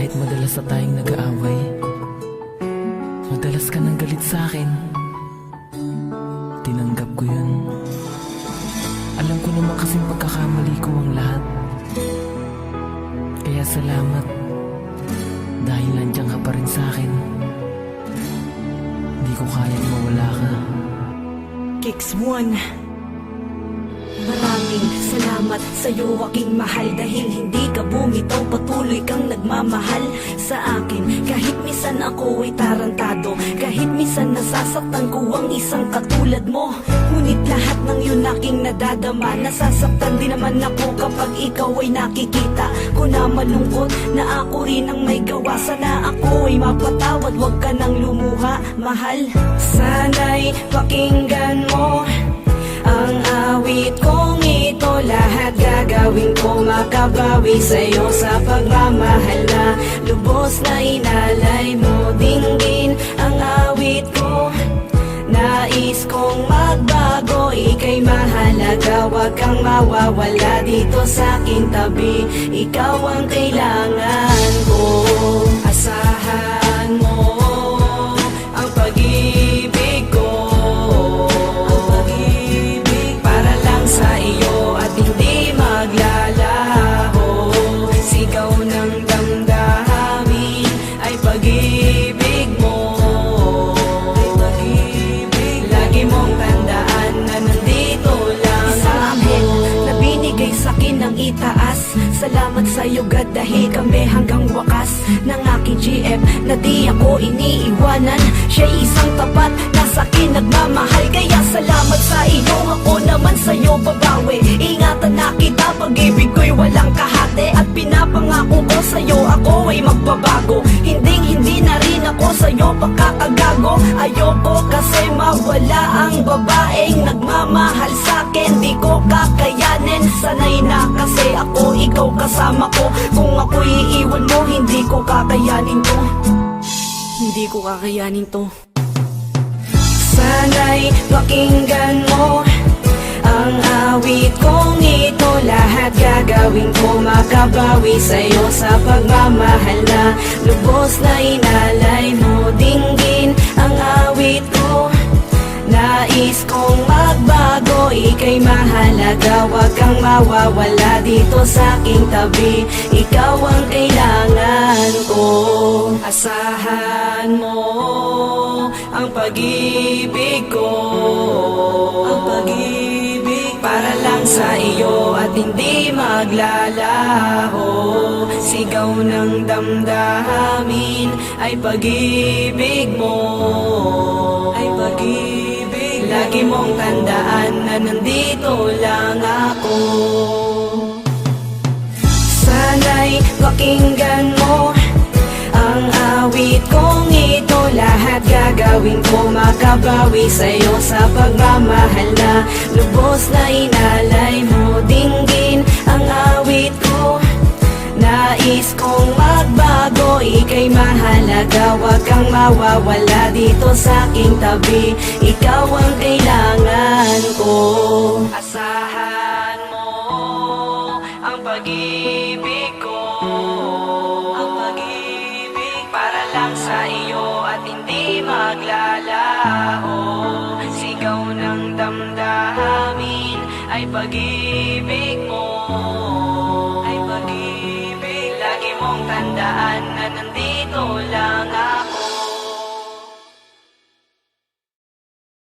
Kahit madalas na tayong nag-aaway, madalas ka nang galit sa'kin. Tinanggap ko yun. Alam ko naman kasing pagkakamali ko ang lahat. Kaya salamat, dahil nandiyan ka pa rin sa'kin. Hindi ko kayang mawala ka. Kicks 1. Maraming salamat sa'yo aking mahal, dahil hindi ka bumitaw, patuloy kang nagmamahal sa akin. Kahit minsan ako ay tarantado, kahit minsan nasasaktan ko ang isang katulad mo, ngunit lahat ng yun aking nadadama. Nasasaktan din naman ako kapag ikaw ay nakikita ko na malungkot, na ako rin ang may gawa. Sana ako ay mapatawad, wag ka nang lumuha, mahal. Sana'y pakinggan mo ang awit kong ito, lahat gagawin ko makabawi sa'yo sa pagmamahal na lubos na inalay mo. Dinggin ang awit ko, nais kong magbago, ika'y mahalaga, wag kang mawawala dito sa aking tabi. Ikaw ang kailangan ko, asahan mo ang pag-ibig ko, sa iyo at hindi maglalaho. Sigaw ng damdamin ay pag-ibig mo, ay pag-ibig. Lagi mong tandaan na nandito lang ako, na binigay sa'kin ng itaas. Salamat sa'yo God, dahil kami hanggang wakas ng aking GF, na di ako iniiwanan. Siya'y isang tapat na sa'kin nagmamahal, kaya salamat sa iyo. Ako naman sa'yo babawi, ingatan na kita, pag-ibig ko'y walang kahati. At pinapangako ko sa'yo ako ay magbabago, hindi na rin ako sa'yo pakakagago. Ayoko kasi mawala ang babaeng nagmamahal sa'kin, di ko kakayanin. Sanay na kasi ako, ikaw kasama ko. Kung ako'y iiwan mo, hindi ko kakayanin to, hindi ko kakayanin to. Sana'y pakinggan mo ang awit kong ito, lahat gagawin ko makabawi sa'yo sa pagmamahal na lubos na inalay mo. Dinggin ang awit ko, nais kong magbago, ika'y mahalaga, wag kang mawawala dito sa aking tabi. Ikaw ang kailangan ko, asahan mo ang pag-ibig ko, ang pag-ibig para lang sa iyo at hindi maglalaho. Sigaw ng damdamin ay pag-ibig mo, ay pag-ibig. Lagi mong tandaan na nandito lang ako. Sana'y pakinggan mo ang awit kong ito, lahat gagawin ko makabawi sa'yo sa pagmamahal na lubos na inalay mo. Dinggin ang awit ko, nais kong magbago, ika'y mahalaga, wag kang mawawala dito sa aking tabi. Ikaw ang kailangan ko, asahan mo ang pag-ibig ko, ang pag-ibig para lang sa iyo at hindi maglalaho. Sigaw ng damdamin ay pag-ibig mo, ay pag-ibig. Lagi mong tandaan na nandito lang